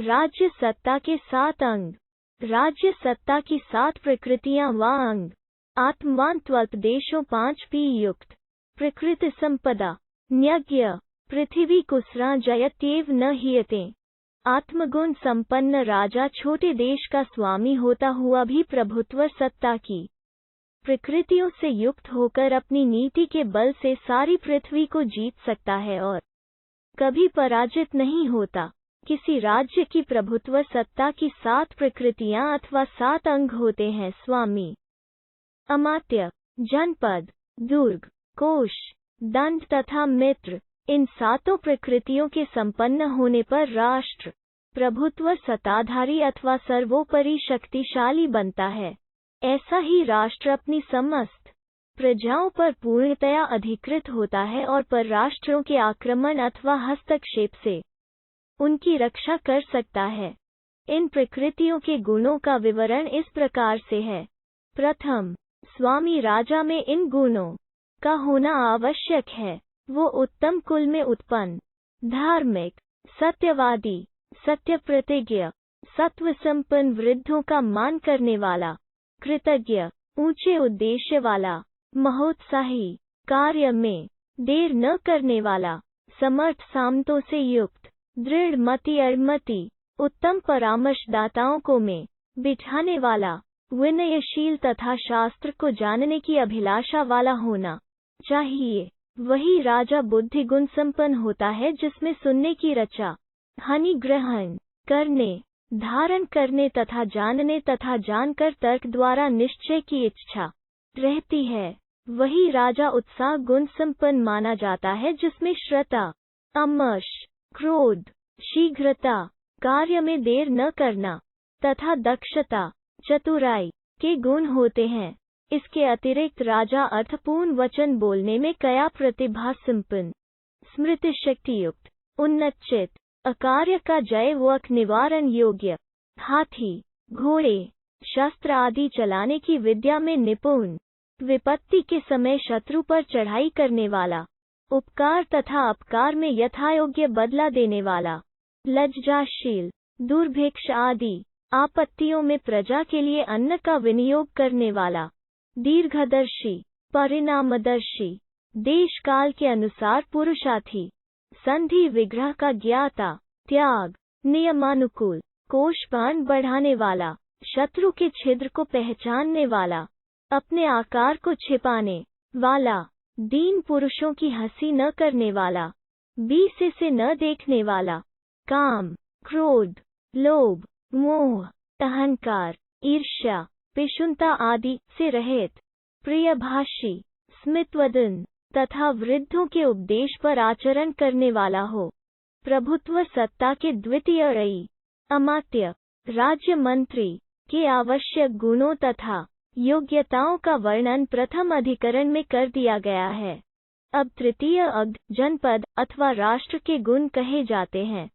राज्य सत्ता के 7 अंग। राज्य सत्ता की 7 प्रकृतियां व अंग। आत्मवान त्वल्पदेशों 5 पी युक्त। प्रकृति संपदा। न्यज्ञ। पृथ्वी कुसरा जयत्येव न हीयते। आत्मगुण संपन्न राजा छोटे देश का स्वामी होता हुआ भी प्रभुत्व सत्ता की प्रकृतियों से युक्त होकर अपनी नीति के बल से सारी पृथ्वी को जीत सकता है और कभी पराजित नहीं होता। किसी राज्य की प्रभुत्व सत्ता की 7 प्रकृतियां अथवा 7 अंग होते हैं। स्वामी, अमात्य, जनपद, दुर्ग, कोश, दंड तथा मित्र। इन 7 प्रकृतियों के संपन्न होने पर राष्ट्र प्रभुत्व सत्ताधारी अथवा सर्वोपरि शक्तिशाली बनता है। ऐसा ही राष्ट्र अपनी समस्त प्रजाओं पर पूर्णतया अधिकृत होता है और परराष्ट्रों के आक्रमण अथवा हस्तक्षेप से उनकी रक्षा कर सकता है। इन प्रकृतियों के गुणों का विवरण इस प्रकार से है। प्रथम, स्वामी राजा में इन गुणों का होना आवश्यक है। वो उत्तम कुल में उत्पन्न, धार्मिक, सत्यवादी, सत्य प्रतिज्ञ, सत्व संपन्न, वृद्धों का मान करने वाला, कृतज्ञ, ऊंचे उद्देश्य वाला, महोत्साही, कार्य में देर न करने वाला, समर्थ सामतों से युक्त, दृढ़ मति अड़मति, उत्तम परामर्शदाताओं को में बिठाने वाला, विनयशील तथा शास्त्र को जानने की अभिलाषा वाला होना चाहिए। वही राजा बुद्धि गुण संपन्न होता है जिसमें सुनने की रचा, हानि ग्रहण करने, धारण करने तथा जानकर तर्क द्वारा निश्चय की इच्छा रहती है। वही राजा उत्साह गुण संपन्न माना जाता है जिसमें श्रद्धा, अमर्ष, क्रोध, शीघ्रता, कार्य में देर न करना तथा दक्षता, चतुराई के गुण होते हैं। इसके अतिरिक्त राजा अर्थपूर्ण वचन बोलने में कया प्रतिभा संपन्न, स्मृति शक्ति युक्त, उन्नत चित्त, अकार्य का जय वक निवारण योग्य, हाथी, घोड़े, शस्त्र आदि चलाने की विद्या में निपुण, विपत्ति के समय शत्रु पर चढ़ाई करने वाला, उपकार तथा अपकार में यथायोग्य बदला देने वाला, लज्जाशील, दुर्भिक्ष आदि आपत्तियों में प्रजा के लिए अन्न का विनियोग करने वाला, दीर्घदर्शी, परिणामदर्शी, देश काल के अनुसार पुरुषार्थी, संधि विग्रह का ज्ञाता, त्याग, नियमानुकूल, कोषपान बढ़ाने वाला, शत्रु के छिद्र को पहचानने वाला, अपने आकार को छिपाने वाला, दीन पुरुषों की हंसी न करने वाला, बीसे से न देखने वाला, काम, क्रोध, लोभ, मोह, अहंकार, ईर्ष्या, पिशुनता आदि से रहित, प्रियभाषी, स्मितवदन तथा वृद्धों के उपदेश पर आचरण करने वाला हो। प्रभुत्व सत्ता के द्वितीय रई, अमात्य, राज्य मंत्री के आवश्यक गुणों तथा योग्यताओं का वर्णन प्रथम अधिकरण में कर दिया गया है। अब तृतीय अंग जनपद अथवा राष्ट्र के गुण कहे जाते हैं।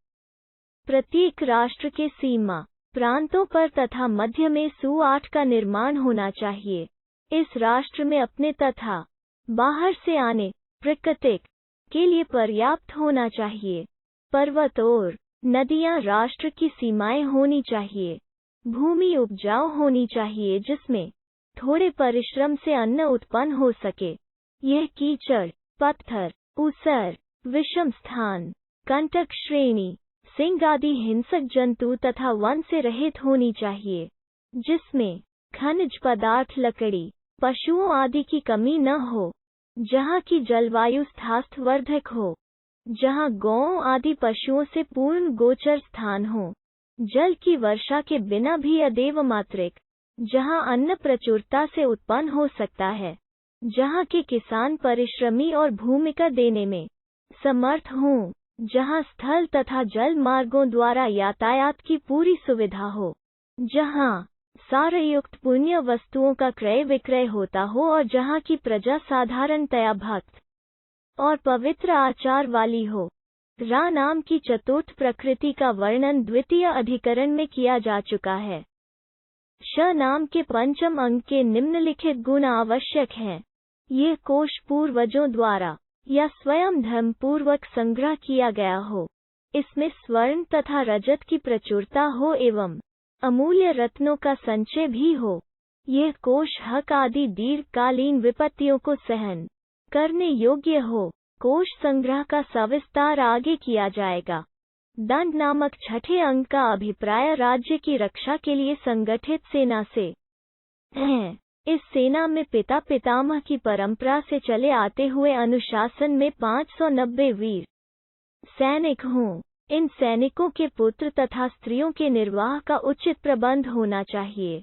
प्रत्येक राष्ट्र के सीमा प्रांतों पर तथा मध्य में सु8 का निर्माण होना चाहिए। इस राष्ट्र में अपने तथा बाहर से आने प्राकृतिक के लिए पर्याप्त होना चाहिए। पर्वत और नदियां राष्ट्र की सीमाएं होनी चाहिए। भूमि उपजाऊ होनी चाहिए जिसमें थोड़े परिश्रम से अन्न उत्पन्न हो सके। यह कीचड़, पत्थर, ऊसर, विषम स्थान, कंटक श्रेणी, सिंह आदि हिंसक जंतु तथा वन से रहित होनी चाहिए, जिसमें खनिज पदार्थ, लकड़ी, पशुओं आदि की कमी न हो। जहाँ की जलवायु स्थास्थवर्धक हो, जहाँ गौओं आदि पशुओं से पूर्ण गोचर स्थान हो, जल की वर्षा के बिना भी अदेव मात्रिक, जहाँ अन्न प्रचुरता से उत्पन्न हो सकता है, जहाँ के किसान परिश्रमी और भूमिका देने में समर्थ हों, जहाँ स्थल तथा जल मार्गों द्वारा यातायात की पूरी सुविधा हो, जहाँ सारयुक्त पुण्य वस्तुओं का क्रय विक्रय होता हो और जहाँ की प्रजा साधारणतया भक्त और पवित्र आचार वाली हो। रा नाम की चतुर्थ प्रकृति का वर्णन द्वितीय अधिकरण में किया जा चुका है। श नाम के पंचम अंग के निम्नलिखित गुण आवश्यक हैं। यह कोश पूर्वजों द्वारा या स्वयं धर्मपूर्वक संग्रह किया गया हो। इसमें स्वर्ण तथा रजत की प्रचुरता हो एवं अमूल्य रत्नों का संचय भी हो। यह कोष हक आदि दीर्घकालीन विपत्तियों को सहन करने योग्य हो। कोष संग्रह का सविस्तार आगे किया जाएगा। दंड नामक छठे अंग का अभिप्राय राज्य की रक्षा के लिए संगठित सेना से है। इस सेना में पिता पितामह की परंपरा से चले आते हुए अनुशासन में 590 वीर सैनिक हों। इन सैनिकों के पुत्र तथा स्त्रियों के निर्वाह का उचित प्रबंध होना चाहिए।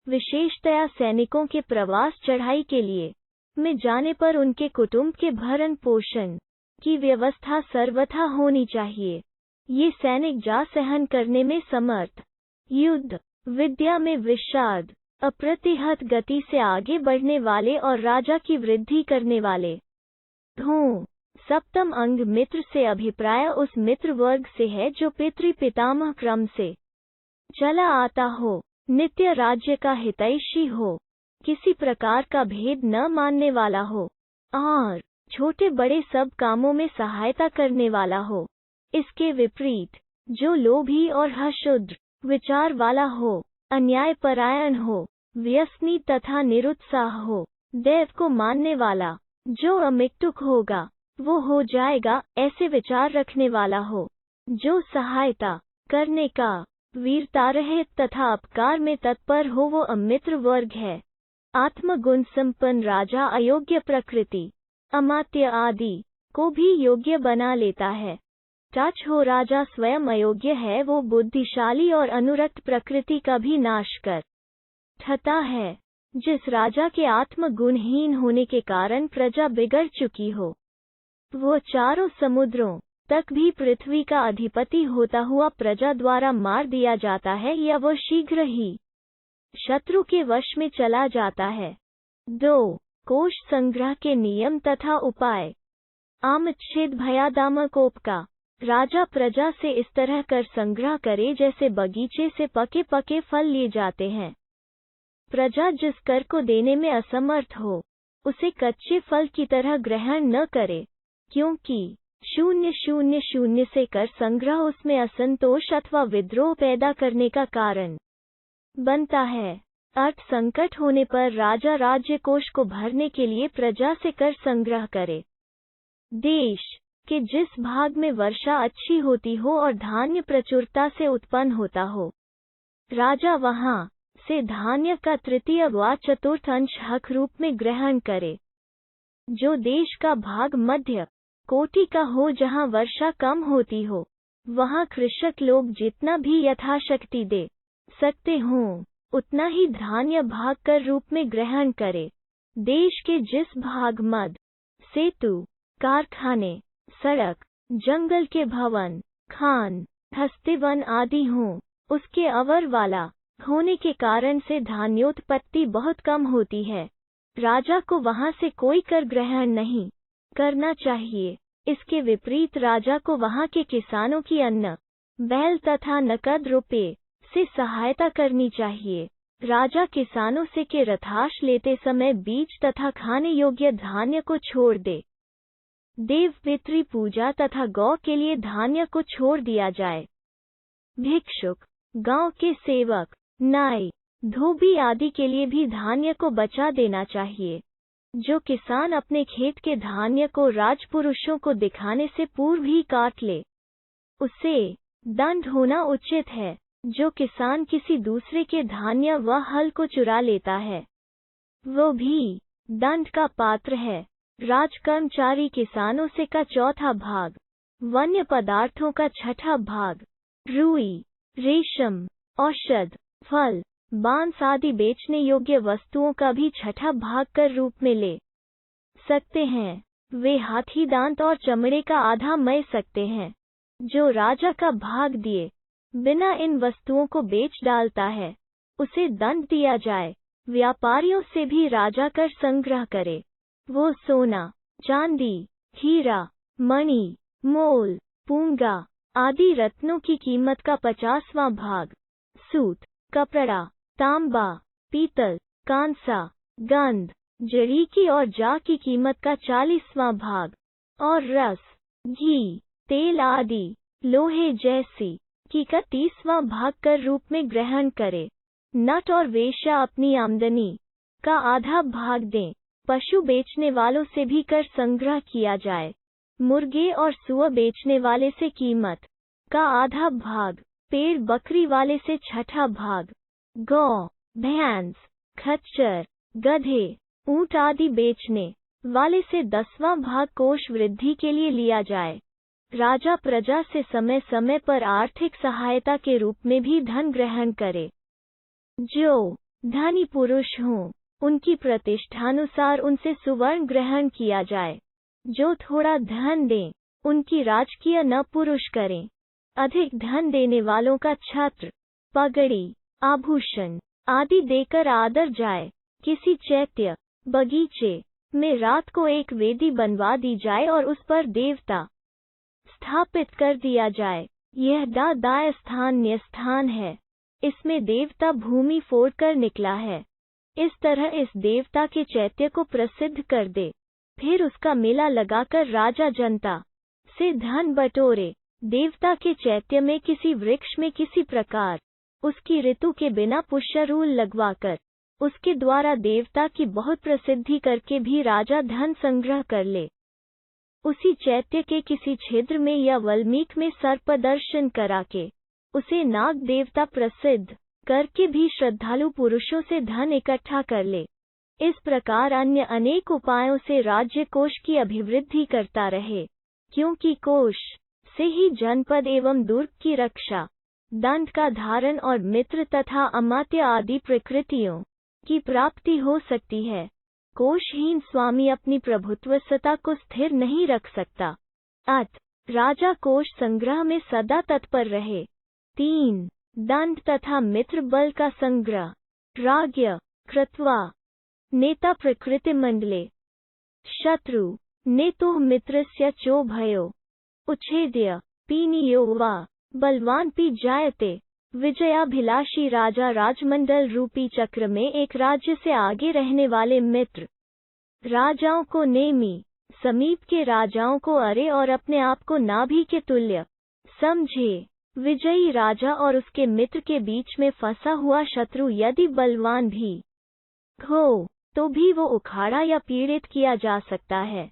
विशेषतया सैनिकों के प्रवास चढ़ाई के लिए में जाने पर उनके कुटुंब के भरण पोषण की व्यवस्था सर्वथा होनी चाहिए। ये सैनिक जा सहन करने में समर्थ, युद्ध विद्या में विशारद, अप्रतिहत गति से आगे बढ़ने वाले और राजा की वृद्धि करने वाले हों। सप्तम अंग मित्र से अभिप्राय उस मित्र वर्ग से है जो पितृ पितामह क्रम से चला आता हो, नित्य राज्य का हितैषी हो, किसी प्रकार का भेद न मानने वाला हो और छोटे बड़े सब कामों में सहायता करने वाला हो। इसके विपरीत जो लोभी और अशुद्ध विचार वाला हो, अन्यायपरायण हो, व्यसनी तथा निरुत्साह हो, देव को मानने वाला, जो अमिक्तुक होगा वो हो जाएगा, ऐसे विचार रखने वाला हो, जो सहायता करने का वीरतारहित तथा अपकार में तत्पर हो, वो अमित्र वर्ग है। आत्मगुण संपन्न राजा अयोग्य प्रकृति, अमात्य आदि को भी योग्य बना लेता है। टच हो राजा स्वयं अयोग्य है, वो बुद्धिशाली और अनुरक्त प्रकृति का भी नाश कर ठता है। जिस राजा के आत्मगुणहीन होने के कारण प्रजा बिगड़ चुकी हो, वो चारों समुद्रों तक भी पृथ्वी का अधिपति होता हुआ प्रजा द्वारा मार दिया जाता है या वो शीघ्र ही शत्रु के वश में चला जाता है। 2. कोष संग्रह के नियम तथा उपाय। आमच्छेद भयादामकोप का राजा प्रजा से इस तरह कर संग्रह करे जैसे बगीचे से पके पके फल लिए जाते हैं। प्रजा जिस कर को देने में असमर्थ हो, उसे कच्चे फल की तरह ग्रहण न करे, क्योंकि 000 से कर संग्रह उसमें असंतोष अथवा विद्रोह पैदा करने का कारण बनता है। अर्थ संकट होने पर राजा राज्य कोष को भरने के लिए प्रजा से कर संग्रह करे। देश के जिस भाग में वर्षा अच्छी होती हो और धान्य प्रचुरता से उत्पन्न होता हो, राजा वहां से धान्य का तृतीय व चतुर्थ अंश हक रूप में ग्रहण करे। जो देश का भाग मध्य कोटि का हो, जहां वर्षा कम होती हो, वहां कृषक लोग जितना भी यथाशक्ति दे सकते हों, उतना ही धान्य भाग कर रूप में ग्रहण करे। देश के जिस भाग मद, सेतु, कारखाने, सड़क, जंगल के भवन, खान, हस्तिवन आदि हों, उसके अवर वाला होने के कारण से धान्योत्पत्ति बहुत कम होती है। राजा को वहां से कोई कर ग्रहण नहीं करना चाहिए। इसके विपरीत राजा को वहां के किसानों की अन्न, बैल तथा नकद रुपये से सहायता करनी चाहिए। राजा किसानों से के रथाश लेते समय बीज तथा खाने योग्य धान्य को छोड़ दे। देव पितृ पूजा तथा गौ के लिए धान्य को छोड़ दिया जाए। भिक्षुक, गांव के सेवक, नाई, धोबी आदि के लिए भी धान्य को बचा देना चाहिए। जो किसान अपने खेत के धान्य को राजपुरुषों को दिखाने से पूर्व ही काट ले, उसे दंड होना उचित है। जो किसान किसी दूसरे के धान्य व हल को चुरा लेता है, वो भी दंड का पात्र है। राजकर्मचारी किसानों से का चौथा भाग, वन्य पदार्थों का छठा भाग, रुई, रेशम, औषध, फल, बांस आदि बेचने योग्य वस्तुओं का भी छठा भाग कर रूप में ले सकते हैं। वे हाथी दांत और चमड़े का आधा मय सकते हैं। जो राजा का भाग दिए बिना इन वस्तुओं को बेच डालता है, उसे दंड दिया जाए। व्यापारियों से भी राजा कर संग्रह करे। वो सोना, चांदी, हीरा, मणि, मोल, पूंगा आदि रत्नों की कीमत का 50वां भाग, सूत, कपड़ा, तांबा, पीतल, कांसा, गंध, जड़ी की और जा की कीमत का 40वां भाग और रस, घी, तेल आदि लोहे जैसी की का 30वां भाग कर रूप में ग्रहण करे। नट और वेश्या अपनी आमदनी का आधा भाग दें। पशु बेचने वालों से भी कर संग्रह किया जाए। मुर्गे और सुअर बेचने वाले से कीमत का आधा भाग, पेड़ बकरी वाले से छठा भाग, गौ, भैंस, खच्चर, गधे, ऊंट आदि बेचने वाले से 10वां भाग कोष वृद्धि के लिए लिया जाए। राजा प्रजा से समय समय पर आर्थिक सहायता के रूप में भी धन ग्रहण करे। जो धनी पुरुष हों, उनकी प्रतिष्ठानुसार उनसे सुवर्ण ग्रहण किया जाए। जो थोड़ा धन दें, उनकी राजकीय न पुरुष करें। अधिक धन देने वालों का छत्र, पगड़ी, आभूषण आदि देकर आदर जाए। किसी चैत्य बगीचे में रात को एक वेदी बनवा दी जाए और उस पर देवता स्थापित कर दिया जाए। यह दाय स्थान न्यस्थान है। इसमें देवता भूमि फोड़कर निकला है। इस तरह इस देवता के चैत्य को प्रसिद्ध कर दे। फिर उसका मेला लगाकर राजा जनता से धन बटोरे। देवता के चैत्य में किसी वृक्ष में किसी प्रकार उसकी ऋतु के बिना पुष्यरूल लगवाकर उसके द्वारा देवता की बहुत प्रसिद्धि करके भी राजा धन संग्रह कर ले। उसी चैत्य के किसी छिद्र में या वल्मीक में सर्पदर्शन करा के उसे नाग देवता प्रसिद्ध करके भी श्रद्धालु पुरुषों से धन इकट्ठा कर ले। इस प्रकार अन्य अनेक उपायों से राज्य कोष की अभिवृद्धि करता रहे, क्योंकि कोष से ही जनपद एवं दुर्ग की रक्षा, दंड का धारण और मित्र तथा अमात्य आदि प्रकृतियों की प्राप्ति हो सकती है। कोषहीन स्वामी अपनी प्रभुत्व सत्ता को स्थिर नहीं रख सकता। अत राजा कोष संग्रह में सदा तत्पर रहे। 3. दंड तथा मित्र बल का संग्रह। राज्य कृत्वा नेता प्रकृति मंडले शत्रु नेतुः मित्रस्य चो भयो उच्छेद्य पीनियो वा बलवान पी जायते। विजयाभिलाषी राजा राजमंडल रूपी चक्र में एक राज्य से आगे रहने वाले मित्र राजाओं को नेमी, समीप के राजाओं को अरे और अपने आप को नाभि के तुल्य समझे। विजयी राजा और उसके मित्र के बीच में फंसा हुआ शत्रु यदि बलवान भी हो तो भी वो उखाड़ा या पीड़ित किया जा सकता है।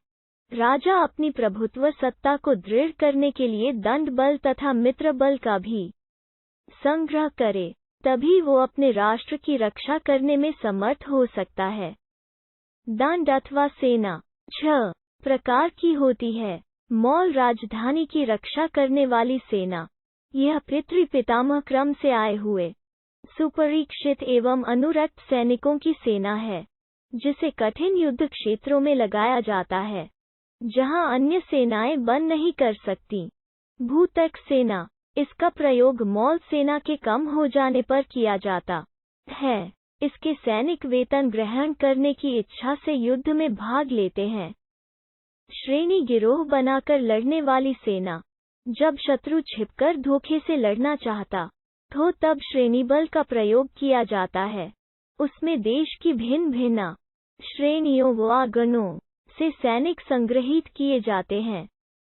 राजा अपनी प्रभुत्व सत्ता को दृढ़ करने के लिए दंड बल तथा मित्र बल का भी संग्रह करे, तभी वो अपने राष्ट्र की रक्षा करने में समर्थ हो सकता है। दंड अथवा सेना 6 प्रकार की होती है। मौल राजधानी की रक्षा करने वाली सेना। यह पितृ पितामह क्रम से आए हुए सुपरीक्षित एवं अनुरक्त सैनिकों की सेना है, जिसे कठिन युद्ध क्षेत्रों में लगाया जाता है, जहां अन्य सेनाएं बन नहीं कर सकती। भूतक सेना। इसका प्रयोग मौल सेना के कम हो जाने पर किया जाता है। इसके सैनिक वेतन ग्रहण करने की इच्छा से युद्ध में भाग लेते हैं। श्रेणी गिरोह बनाकर लड़ने वाली सेना। जब शत्रु छिपकर धोखे से लड़ना चाहता तो तब श्रेणी बल का प्रयोग किया जाता है। उसमें देश की भिन्न भिन्न श्रेणियों व गणों से सैनिक संग्रहित किए जाते हैं।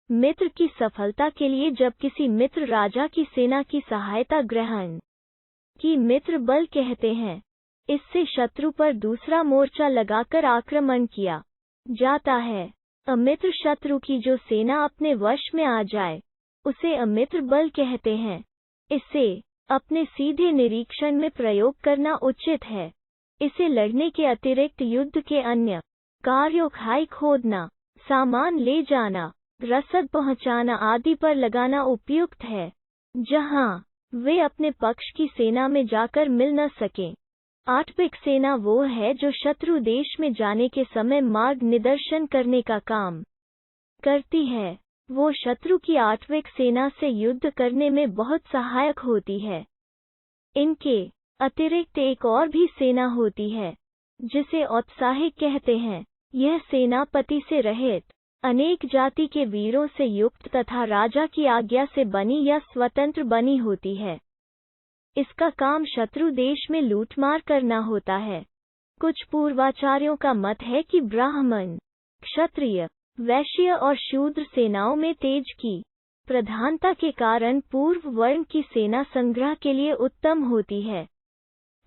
मित्र की सफलता के लिए जब किसी मित्र राजा की सेना की सहायता ग्रहण की मित्र बल कहते हैं। इससे शत्रु पर दूसरा मोर्चा लगाकर आक्रमण किया जाता है। अमित्र शत्रु की जो सेना अपने वश में आ जाए उसे अमित्र बल कहते हैं। इसे अपने सीधे निरीक्षण में प्रयोग करना उचित है। इसे लड़ने के अतिरिक्त युद्ध के अन्य कार्यों खाई खोदना, सामान ले जाना, रसद पहुंचाना आदि पर लगाना उपयुक्त है, जहां वे अपने पक्ष की सेना में जाकर मिल न सकें। आठविक सेना वो है जो शत्रु देश में जाने के समय मार्ग निदर्शन करने का काम करती है। वो शत्रु की आठविक सेना से युद्ध करने में बहुत सहायक होती है। इनके अतिरिक्त एक और भी सेना होती है, जिसे औत्साहिक कहते हैं। यह सेनापति से रहित अनेक जाति के वीरों से युक्त तथा राजा की आज्ञा से बनी या स्वतंत्र बनी होती है। इसका काम शत्रु देश में लूटमार करना होता है। कुछ पूर्वाचार्यों का मत है कि ब्राह्मण, क्षत्रिय, वैश्य और शूद्र सेनाओं में तेज की प्रधानता के कारण पूर्व वर्ण की सेना संग्रह के लिए उत्तम होती है।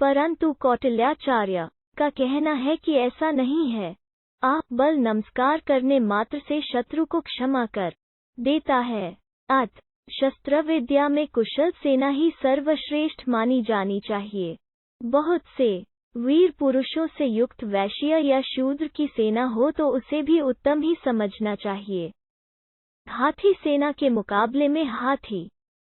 परंतु कौटिल्याचार्य का कहना है कि ऐसा नहीं है। आप बल नमस्कार करने मात्र से शत्रु को क्षमा कर देता है। शस्त्र विद्या में कुशल सेना ही सर्वश्रेष्ठ मानी जानी चाहिए। बहुत से वीर पुरुषों से युक्त वैश्य या शूद्र की सेना हो तो उसे भी उत्तम ही समझना चाहिए। हाथी सेना के मुकाबले में हाथी,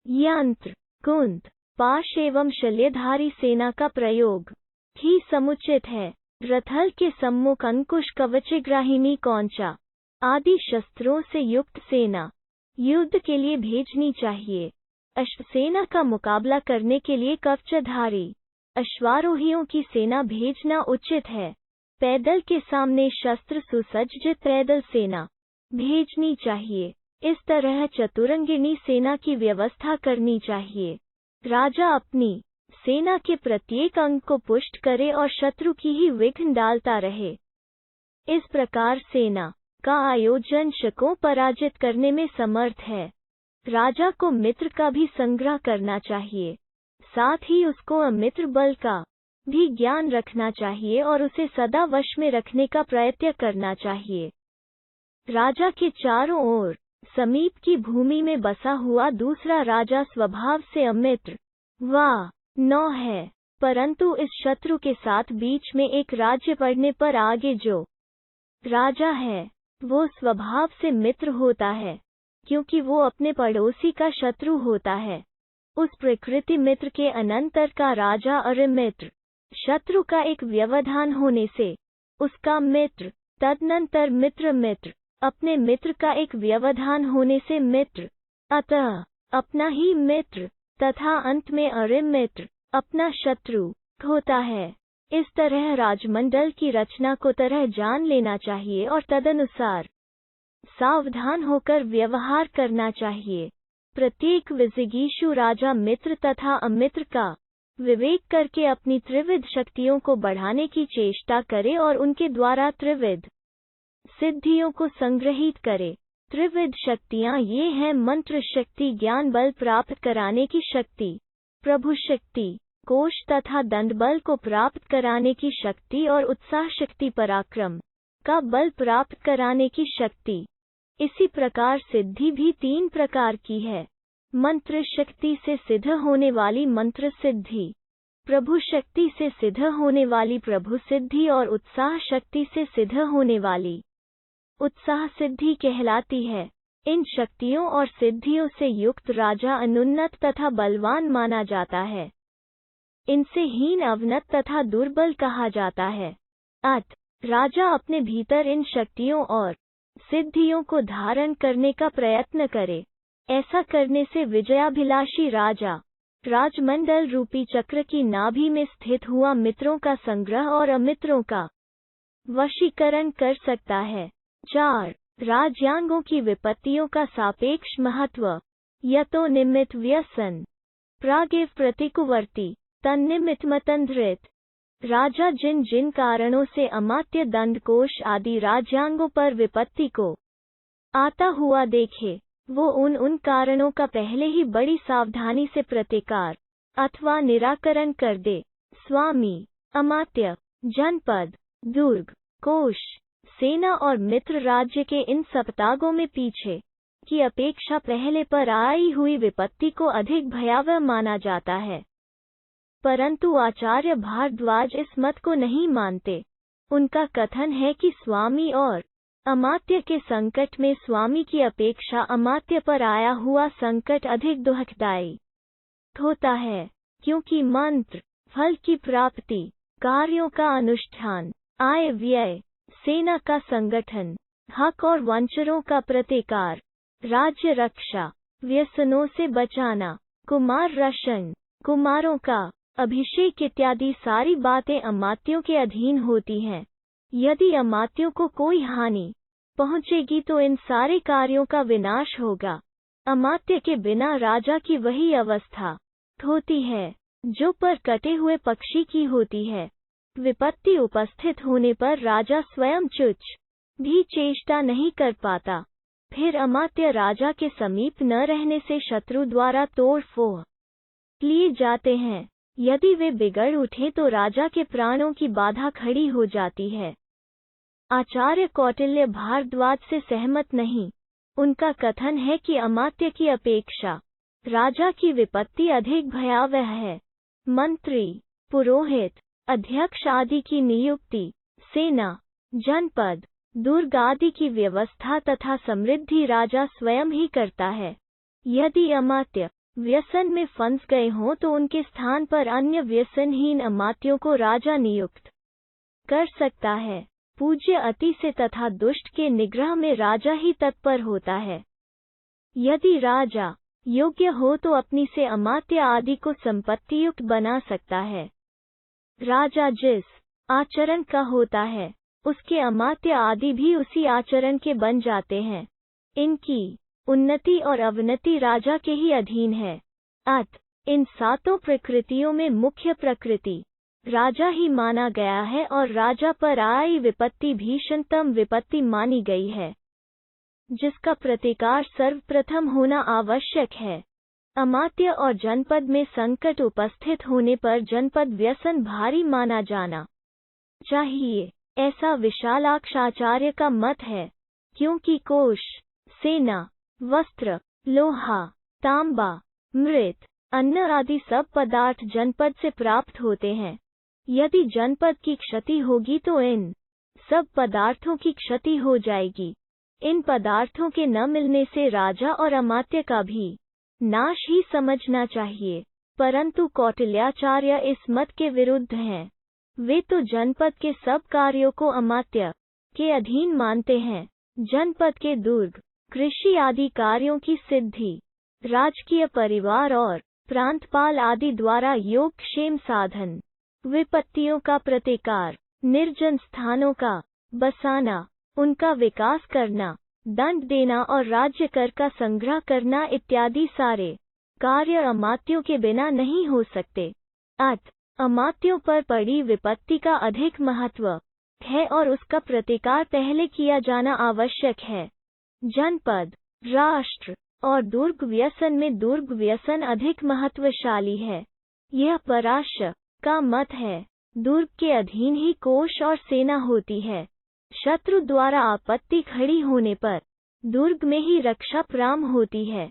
यंत्र, कुंद, पाश एवं शल्यधारी सेना का प्रयोग ही समुचित है। रथल के सम्मुख अंकुश कवचग्राहिणी कौंचा आदि शस्त्रों से युक्त सेना युद्ध के लिए भेजनी चाहिए। अश्वसेना का मुकाबला करने के लिए कवचधारी अश्वारोहियों की सेना भेजना उचित है। पैदल के सामने शस्त्र सुसज्जित पैदल सेना भेजनी चाहिए। इस तरह चतुरंगिणी सेना की व्यवस्था करनी चाहिए। राजा अपनी सेना के प्रत्येक अंग को पुष्ट करे और शत्रु की ही विघ्न डालता रहे। इस प्रकार सेना का आयोजन शकों पराजित करने में समर्थ है। राजा को मित्र का भी संग्रह करना चाहिए, साथ ही उसको अमित्र बल का भी ज्ञान रखना चाहिए और उसे सदा वश में रखने का प्रयत्न करना चाहिए। राजा के चारों ओर समीप की भूमि में बसा हुआ दूसरा राजा स्वभाव से अमित्र व नौ है, परंतु इस शत्रु के साथ बीच में एक राज्य पड़ने पर आगे जो राजा है वो स्वभाव से मित्र होता है, क्योंकि वो अपने पड़ोसी का शत्रु होता है। उस प्रकृति मित्र के अनंतर का राजा और मित्र शत्रु का एक व्यवधान होने से उसका मित्र, तदनंतर मित्र मित्र अपने मित्र का एक व्यवधान होने से मित्र, अतः अपना ही मित्र तथा अंत में अरिमित्र अपना शत्रु होता है। इस तरह राजमंडल की रचना को तरह जान लेना चाहिए और तदनुसार सावधान होकर व्यवहार करना चाहिए। प्रत्येक विजिगीषु राजा मित्र तथा अमित्र का विवेक करके अपनी त्रिविध शक्तियों को बढ़ाने की चेष्टा करे और उनके द्वारा त्रिविध सिद्धियों को संग्रहित करे। त्रिविध शक्तियाँ ये हैं: मंत्र शक्ति, ज्ञान बल प्राप्त कराने की शक्ति, प्रभु शक्ति, कोश तथा दंड बल को प्राप्त कराने की शक्ति और उत्साह शक्ति, पराक्रम का बल प्राप्त कराने की शक्ति। इसी प्रकार सिद्धि भी 3 प्रकार की है: मंत्र शक्ति से सिद्ध होने वाली मंत्र सिद्धि, प्रभु शक्ति से सिद्ध होने वाली प्रभु सिद्धि और उत्साह शक्ति से सिद्ध होने वाली उत्साह सिद्धि कहलाती है। इन शक्तियों और सिद्धियों से युक्त राजा अनुन्नत तथा बलवान माना जाता है। इनसे हीन अवनत तथा दुर्बल कहा जाता है। राजा अपने भीतर इन शक्तियों और सिद्धियों को धारण करने का प्रयत्न करे। ऐसा करने से विजयाभिलाषी राजा राजमंडल रूपी चक्र की नाभि में स्थित हुआ मित्रों का संग्रह और अमित्रों का वशीकरण कर सकता है। 4. राज्यांगों की विपत्तियों का सापेक्ष महत्व। यतो निमित्त व्यसन प्रागेव प्रतिकुवर्ती तन्निमित्त मतंद्रित। राजा जिन जिन कारणों से अमात्य, दंडकोश आदि राज्यांगों पर विपत्ति को आता हुआ देखे, वो उन कारणों का पहले ही बड़ी सावधानी से प्रतिकार अथवा निराकरण कर दे। स्वामी, अमात्य, जनपद, दुर्ग, कोश, सेना और मित्र राज्य के इन सप्तागों में पीछे की अपेक्षा पहले पर आई हुई विपत्ति को अधिक भयावह माना जाता है। परंतु आचार्य भारद्वाज इस मत को नहीं मानते। उनका कथन है कि स्वामी और अमात्य के संकट में स्वामी की अपेक्षा अमात्य पर आया हुआ संकट अधिक दुखदायी होता है, क्योंकि मंत्र, फल की प्राप्ति, कार्यों का अनुष्ठान, आय व्यय, सेना का संगठन, हक और वंचरों का प्रतिकार, राज्य रक्षा, व्यसनों से बचाना, कुमार रक्षण, कुमारों का अभिषेक इत्यादि सारी बातें अमात्यों के अधीन होती हैं। यदि अमात्यों को कोई हानि पहुंचेगी तो इन सारे कार्यों का विनाश होगा। अमात्य के बिना राजा की वही अवस्था होती है जो पर कटे हुए पक्षी की होती है। विपत्ति उपस्थित होने पर राजा स्वयं चुच भी चेष्टा नहीं कर पाता। फिर अमात्य राजा के समीप न रहने से शत्रु द्वारा तोड़ फोड़ लिए जाते हैं। यदि वे बिगड़ उठे तो राजा के प्राणों की बाधा खड़ी हो जाती है। आचार्य कौटिल्य भारद्वाज से सहमत नहीं। उनका कथन है कि अमात्य की अपेक्षा राजा की विपत्ति अधिक भयावह है। मंत्री, पुरोहित, अध्यक्ष आदि की नियुक्ति, सेना, जनपद, दुर्ग आदि की व्यवस्था तथा समृद्धि राजा स्वयं ही करता है। यदि अमात्य व्यसन में फंस गए हों तो उनके स्थान पर अन्य व्यसनहीन अमात्यों को राजा नियुक्त कर सकता है। पूज्य अति से तथा दुष्ट के निग्रह में राजा ही तत्पर होता है। यदि राजा योग्य हो तो अपनी से अमात्य आदि को संपत्तियुक्त बना सकता है। राजा जिस आचरण का होता है उसके अमात्य आदि भी उसी आचरण के बन जाते हैं। इनकी उन्नति और अवनति राजा के ही अधीन है। इन सातों प्रकृतियों में मुख्य प्रकृति राजा ही माना गया है और राजा पर आई विपत्ति भीषणतम विपत्ति मानी गई है, जिसका प्रतिकार सर्वप्रथम होना आवश्यक है। अमात्य और जनपद में संकट उपस्थित होने पर जनपद व्यसन भारी माना जाना चाहिए, ऐसा विशालाक्ष आचार्य का मत है। क्योंकि कोष, सेना, वस्त्र, लोहा, तांबा, मृत, अन्न आदि सब पदार्थ जनपद से प्राप्त होते हैं। यदि जनपद की क्षति होगी तो इन सब पदार्थों की क्षति हो जाएगी। इन पदार्थों के न मिलने से राजा और अमात्य का भी नाश ही समझना चाहिए। परंतु कौटिल्याचार्य इस मत के विरुद्ध हैं। वे तो जनपद के सब कार्यों को अमात्य के अधीन मानते हैं। जनपद के दुर्ग, कृषि आदि कार्यों की सिद्धि राजकीय परिवार और प्रांतपाल आदि द्वारा योगक्षेम साधन, विपत्तियों का प्रतिकार, निर्जन स्थानों का बसाना, उनका विकास करना, दंड देना और राज्य कर का संग्रह करना इत्यादि सारे कार्य अमात्यों के बिना नहीं हो सकते। अमात्यों पर पड़ी विपत्ति का अधिक महत्व है और उसका प्रतिकार पहले किया जाना आवश्यक है। जनपद, राष्ट्र और दुर्ग व्यसन में दुर्ग व्यसन अधिक महत्वशाली है। यह पराशर का मत है। दुर्ग के अधीन ही कोष और सेना होती है। शत्रु द्वारा आपत्ति खड़ी होने पर दुर्ग में ही रक्षा प्राम होती है।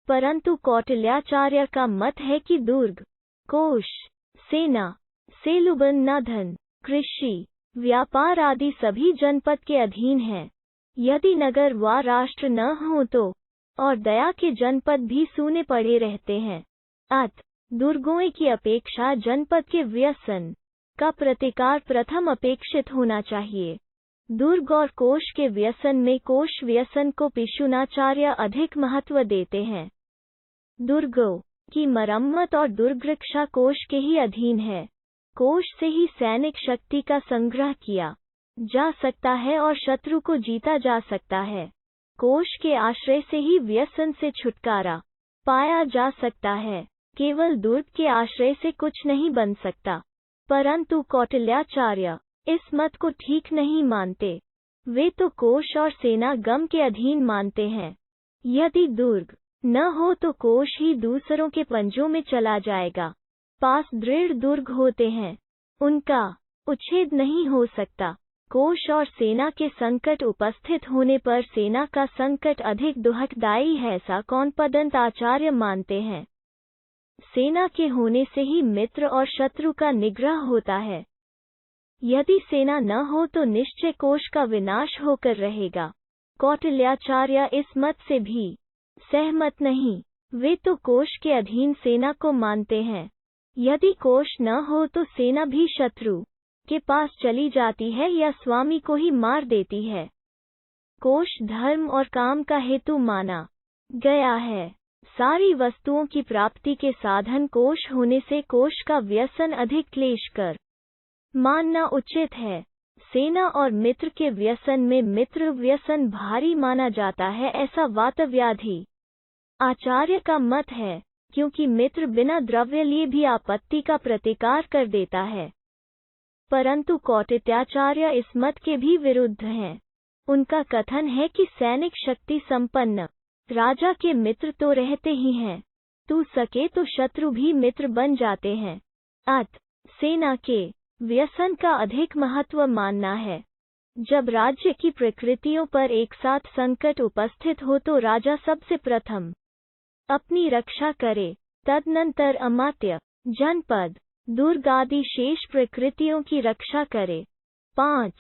परंतु कौटिल्याचार्य का मत है कि दुर्ग, कोष, सेना, सेलुबन धन, कृषि, व्यापार आदि सभी जनपद के अधीन हैं। यदि नगर व राष्ट्र न हो तो और दया के जनपद भी सूने पड़े रहते हैं। दुर्गों की अपेक्षा जनपद के व्यसन का प्रतिकार प्रथम अपेक्षित होना चाहिए। दुर्ग और कोष के व्यसन में कोष व्यसन को पिशुनाचार्य अधिक महत्व देते हैं। दुर्गों की मरम्मत और दुर्गरक्षा कोष के ही अधीन है। कोष से ही सैनिक शक्ति का संग्रह किया जा सकता है और शत्रु को जीता जा सकता है। कोष के आश्रय से ही व्यसन से छुटकारा पाया जा सकता है। केवल दुर्ग के आश्रय से कुछ नहीं बन सकता। परंतु कौटिल्याचार्य इस मत को ठीक नहीं मानते। वे तो कोष और सेना गम के अधीन मानते हैं। यदि दुर्ग न हो तो कोष ही दूसरों के पंजों में चला जाएगा। पास दृढ़ दुर्ग होते हैं, उनका उच्छेद नहीं हो सकता। कोष और सेना के संकट उपस्थित होने पर सेना का संकट अधिक दुखदायी है, ऐसा कौनपदंत आचार्य मानते हैं। सेना के होने से ही मित्र और शत्रु का निग्रह होता है। यदि सेना न हो तो निश्चय कोष का विनाश होकर रहेगा। कौटिल्याचार्य इस मत से भी सहमत नहीं। वे तो कोष के अधीन सेना को मानते हैं। यदि कोष न हो तो सेना भी शत्रु के पास चली जाती है या स्वामी को ही मार देती है। कोष धर्म और काम का हेतु माना गया है। सारी वस्तुओं की प्राप्ति के साधन कोष होने से कोष का व्यसन अधिक क्लेशकर मानना उचित है। सेना और मित्र के व्यसन में मित्र व्यसन भारी माना जाता है, ऐसा वातव्याधि आचार्य का मत है, क्योंकि मित्र बिना द्रव्य लिए भी आपत्ति का प्रतिकार कर देता है। परंतु कौटिल्याचार्य इस मत के भी विरुद्ध हैं। उनका कथन है कि सैनिक शक्ति संपन्न राजा के मित्र तो रहते ही हैं, तू सके तो शत्रु भी मित्र बन जाते हैं। सेना के व्यसन का अधिक महत्व मानना है। जब राज्य की प्रकृतियों पर एक साथ संकट उपस्थित हो तो राजा सबसे प्रथम अपनी रक्षा करे, तदनंतर अमात्य, जनपद, दुर्ग आदि शेष प्रकृतियों की रक्षा करे। 5.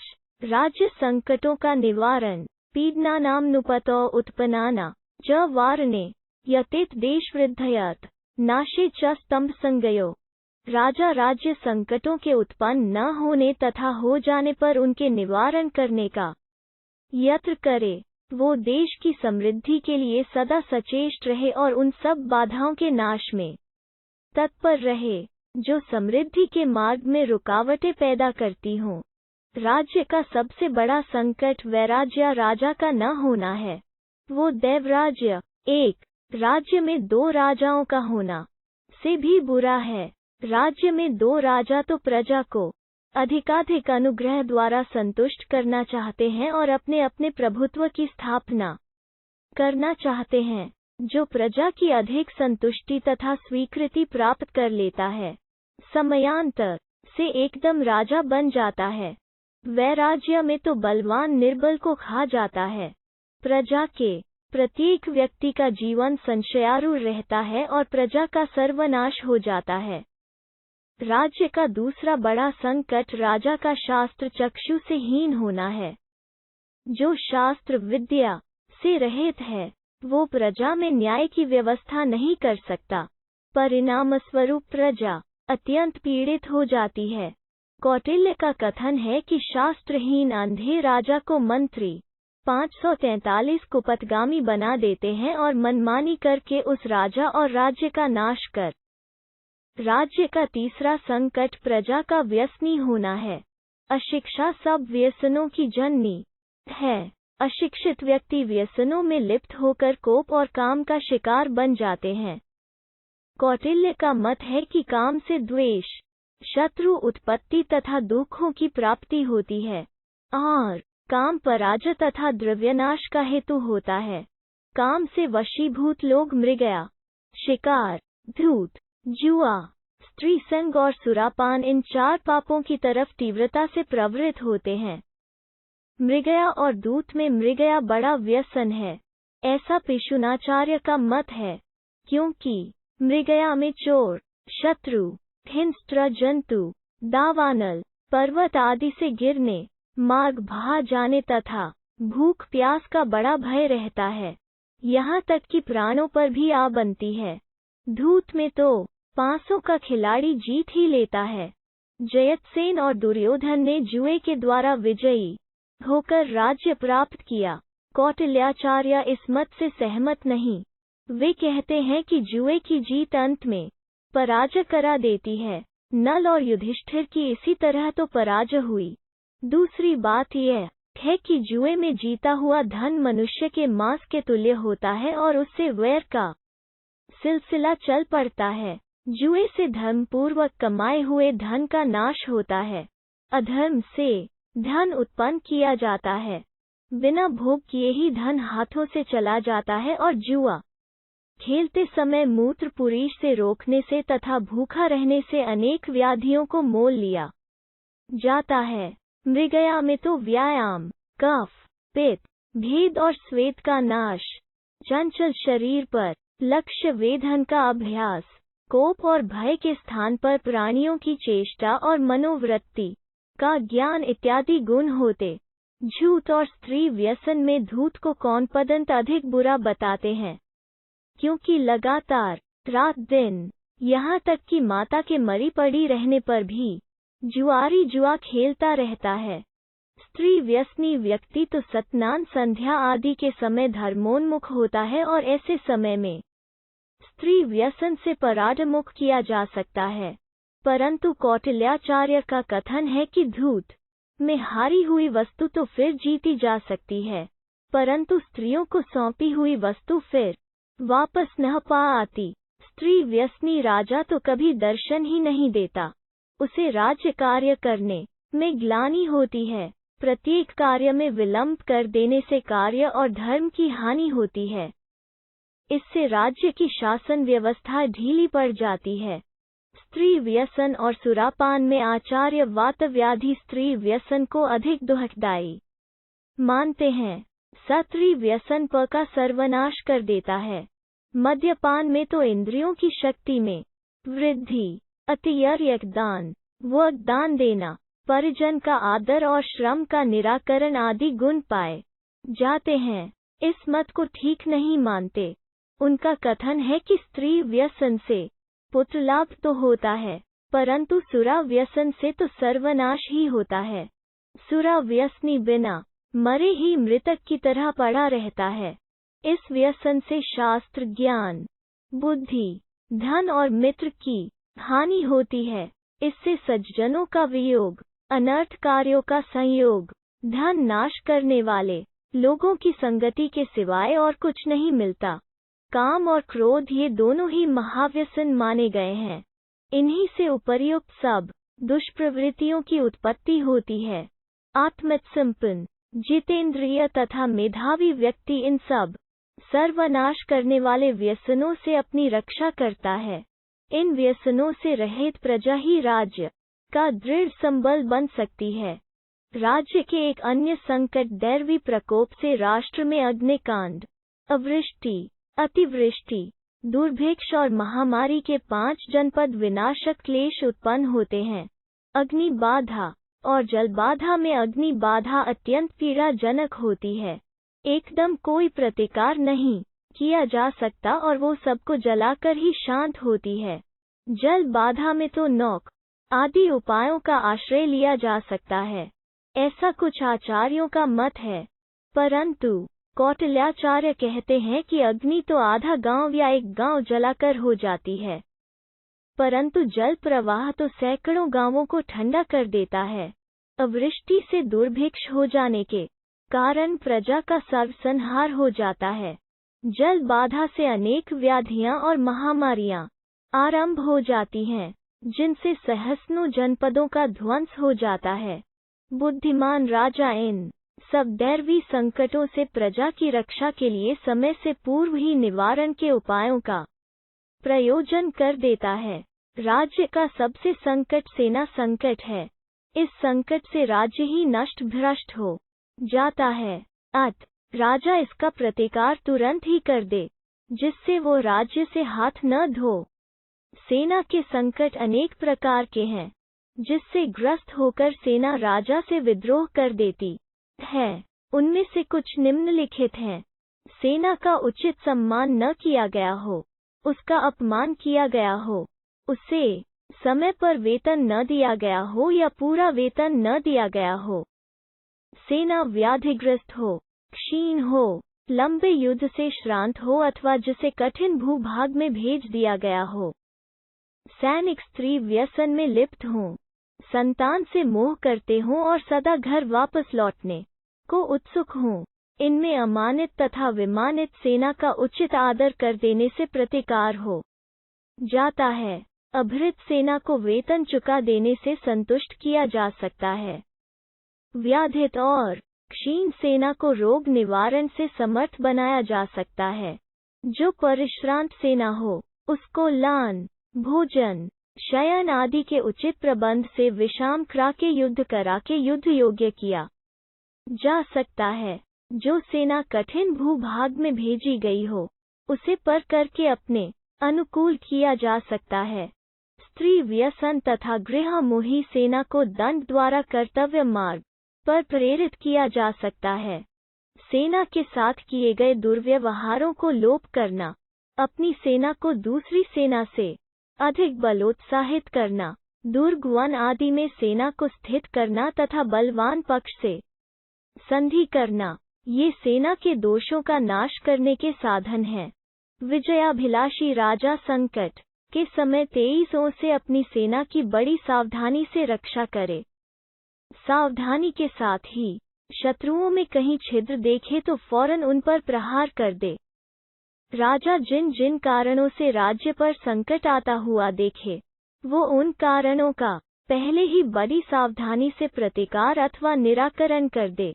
राज्य संकटों का निवारण। पीडनानामनुपतो उत्पन्नाना च वारणे यतेत देशवृद्धयत् नाशे च स्तंभ संगयो। राजा राज्य संकटों के उत्पन्न न होने तथा हो जाने पर उनके निवारण करने का यत्न करे। वो देश की समृद्धि के लिए सदा सचेष्ट रहे और उन सब बाधाओं के नाश में तत्पर रहे जो समृद्धि के मार्ग में रुकावटें पैदा करती हों। राज्य का सबसे बड़ा संकट वैराज्य राजा का न होना है। वो दैवराज्य, एक राज्य में 2 राजाओं का होना से भी बुरा है। राज्य में 2 राजा तो प्रजा को अधिकाधिक अनुग्रह द्वारा संतुष्ट करना चाहते हैं और अपने अपने प्रभुत्व की स्थापना करना चाहते हैं। जो प्रजा की अधिक संतुष्टि तथा स्वीकृति प्राप्त कर लेता है, समयांतर से एकदम राजा बन जाता है। वैराज्य में तो बलवान निर्बल को खा जाता है। प्रजा के प्रत्येक व्यक्ति का जीवन संशयारूढ़ रहता है और प्रजा का सर्वनाश हो जाता है। राज्य का दूसरा बड़ा संकट राजा का शास्त्र चक्षु से हीन होना है। जो शास्त्र विद्या से रहित है, वो प्रजा में न्याय की व्यवस्था नहीं कर सकता। परिणामस्वरूप प्रजा अत्यंत पीड़ित हो जाती है। कौटिल्य का कथन है कि शास्त्रहीन अंधे राजा को मंत्री 543 कुपथगामी बना देते हैं और मनमानी करके उस राजा और राज्य का नाश कर। राज्य का तीसरा संकट प्रजा का व्यसनी होना है। अशिक्षा सब व्यसनों की जननी है। अशिक्षित व्यक्ति व्यसनों में लिप्त होकर कोप और काम का शिकार बन जाते हैं। कौटिल्य का मत है कि काम से द्वेष, शत्रु उत्पत्ति तथा दुखों की प्राप्ति होती है और काम पराजय तथा द्रव्यनाश का हेतु होता है। काम से वशीभूत लोग मृगया, शिकार, धूत, जुआ, स्त्री संग और सुरापान इन 4 पापों की तरफ तीव्रता से प्रवृत्त होते हैं। मृगया और दूत में मृगया बड़ा व्यसन है, ऐसा पिशुनाचार्य का मत है, क्योंकि मृगया में चोर, शत्रु, हिंस्त्र जंतु, दावानल, पर्वत आदि से गिरने, मार्ग भा जाने तथा भूख प्यास का बड़ा भय रहता है, यहाँ तक कि प्राणों पर भी आ बनती है। धूत में तो 500 का खिलाड़ी जीत ही लेता है। जयतसेन और दुर्योधन ने जुए के द्वारा विजयी होकर राज्य प्राप्त किया। कौटिल्याचार्य इस मत से सहमत नहीं। वे कहते हैं कि जुए की जीत अंत में पराजय करा देती है। नल और युधिष्ठिर की इसी तरह तो पराजय हुई। दूसरी बात यह है कि जुए में जीता हुआ धन मनुष्य के मांस के तुल्य होता है और उससे वैर का सिलसिला चल पड़ता है। जुए से धर्मपूर्वक कमाए हुए धन का नाश होता है। अधर्म से धन उत्पन्न किया जाता है। बिना भोग किए ही धन हाथों से चला जाता है और जुआ खेलते समय मूत्र पुरीश से रोकने से तथा भूखा रहने से अनेक व्याधियों को मोल लिया जाता है। मृगया में तो व्यायाम, कफ, पित्त, भेद और श्वेत का नाश, चंचल शरीर पर लक्ष्य वेधन का अभ्यास, कोप और भय के स्थान पर प्राणियों की चेष्टा और मनोवृत्ति का ज्ञान इत्यादि गुण होते। झूठ और स्त्री व्यसन में धूत को कौनपदंत अधिक बुरा बताते हैं, क्योंकि लगातार रात दिन यहाँ तक कि माता के मरी पड़ी रहने पर भी जुआरी जुआ खेलता रहता है। स्त्री व्यसनी व्यक्ति तो सतनान संध्या आदि के समय धर्मोन्मुख होता है और ऐसे समय में स्त्री व्यसन से पराडमुख किया जा सकता है। परंतु कौटिल्याचार्य का कथन है कि धूत में हारी हुई वस्तु तो फिर जीती जा सकती है, परंतु स्त्रियों को सौंपी हुई वस्तु फिर वापस न पा आती। स्त्री व्यसनी राजा तो कभी दर्शन ही नहीं देता, उसे राज्य कार्य करने में ग्लानि होती है। प्रत्येक कार्य में विलंब कर देने से कार्य और धर्म की हानि होती है। इससे राज्य की शासन व्यवस्था ढीली पड़ जाती है। स्त्री व्यसन और सुरापान में आचार्य वातव्याधि स्त्री व्यसन को अधिक दुखदायी मानते हैं। स्त्री व्यसन प का सर्वनाश कर देता है। मद्यपान में तो इंद्रियों की शक्ति में वृद्धि, अतियर्यक दान, व दान देना, परिजन का आदर और श्रम का निराकरण आदि गुण पाए जाते हैं। इस मत को ठीक नहीं मानते। उनका कथन है कि स्त्री व्यसन से पुत्र लाभ तो होता है, परंतु सुरा व्यसन से तो सर्वनाश ही होता है। सुरा व्यसनी बिना मरे ही मृतक की तरह पड़ा रहता है। इस व्यसन से शास्त्र ज्ञान, बुद्धि, धन और मित्र की हानि होती है। इससे सज्जनों का वियोग, अनर्थ कार्यों का संयोग, धन नाश करने वाले लोगों की संगति के सिवाय और कुछ नहीं मिलता। काम और क्रोध ये दोनों ही महाव्यसन माने गए हैं। इन्हीं से उपर्युक्त सब दुष्प्रवृत्तियों की उत्पत्ति होती है। आत्मसंपन्न, जितेंद्रिय तथा मेधावी व्यक्ति इन सब सर्वनाश करने वाले व्यसनों से अपनी रक्षा करता है। इन व्यसनों से रहित प्रजा ही राज्य का दृढ़ संबल बन सकती है। राज्य के एक अन्य संकट दैवी प्रकोप से राष्ट्र में अग्निकांड, अवृष्टि, अतिवृष्टि, दुर्भिक्ष और महामारी के 5 जनपद विनाशक क्लेश उत्पन्न होते हैं। अग्नि बाधा और जल बाधा में अग्नि बाधा अत्यंत पीड़ाजनक होती है। एकदम कोई प्रतिकार नहीं किया जा सकता और वो सबको जलाकर ही शांत होती है। जल बाधा में तो नौक आदि उपायों का आश्रय लिया जा सकता है, ऐसा कुछ आचार्यों का मत है। परंतु कौटिल्याचार्य कहते हैं कि अग्नि तो आधा गांव या एक गांव जलाकर हो जाती है, परंतु जल प्रवाह तो सैकड़ों गांवों को ठंडा कर देता है। अवृष्टि से दुर्भिक्ष हो जाने के कारण प्रजा का सर्वसंहार हो जाता है। जल बाधा से अनेक व्याधियां और महामारियां आरंभ हो जाती हैं, जिनसे सहस्त्रों जनपदों का ध्वंस हो जाता है। बुद्धिमान राजा इन सब दैवी संकटों से प्रजा की रक्षा के लिए समय से पूर्व ही निवारण के उपायों का प्रयोजन कर देता है। राज्य का सबसे संकट सेना संकट है। इस संकट से राज्य ही नष्ट भ्रष्ट हो जाता है। राजा इसका प्रतिकार तुरंत ही कर दे, जिससे वो राज्य से हाथ न धो। सेना के संकट अनेक प्रकार के हैं, जिससे ग्रस्त होकर सेना राजा से विद्रोह कर देती है। उनमें से कुछ निम्नलिखित हैं। सेना का उचित सम्मान न किया गया हो, उसका अपमान किया गया हो, उसे समय पर वेतन न दिया गया हो या पूरा वेतन न दिया गया हो, सेना व्याधिग्रस्त हो, क्षीण हो, लंबे युद्ध से श्रांत हो अथवा जिसे कठिन भूभाग में भेज दिया गया हो, सैनिक स्त्री व्यसन में लिप्त हों, संतान से मोह करते हों और सदा घर वापस लौटने को उत्सुक हों। इनमें अमानित तथा विमानित सेना का उचित आदर कर देने से प्रतिकार हो जाता है। अभृत सेना को वेतन चुका देने से संतुष्ट किया जा सकता है। व्याधित और क्षीण सेना को रोग निवारण से समर्थ बनाया जा सकता है। जो परिश्रांत सेना हो, उसको लान, भोजन, शयन आदि के उचित प्रबंध से विषाम करा के युद्ध करा के युद्ध योग्य किया जा सकता है। जो सेना कठिन भूभाग में भेजी गई हो, उसे पर करके अपने अनुकूल किया जा सकता है। स्त्री व्यसन तथा गृह मोही सेना को दंड द्वारा कर्तव्य मार्ग पर प्रेरित किया जा सकता है। सेना के साथ किए गए दुर्व्यवहारों को लोप करना, अपनी सेना को दूसरी सेना से अधिक बलोत्साहित करना, दुर्ग वन आदि में सेना को स्थित करना तथा बलवान पक्ष से संधि करना, ये सेना के दोषों का नाश करने के साधन हैं। विजयाभिलाषी राजा संकट के समय 23 ओर से अपनी सेना की बड़ी सावधानी से रक्षा करे। सावधानी के साथ ही शत्रुओं में कहीं छिद्र देखे तो फौरन उन पर प्रहार कर दे। राजा जिन जिन कारणों से राज्य पर संकट आता हुआ देखे, वो उन कारणों का पहले ही बड़ी सावधानी से प्रतिकार अथवा निराकरण कर दे।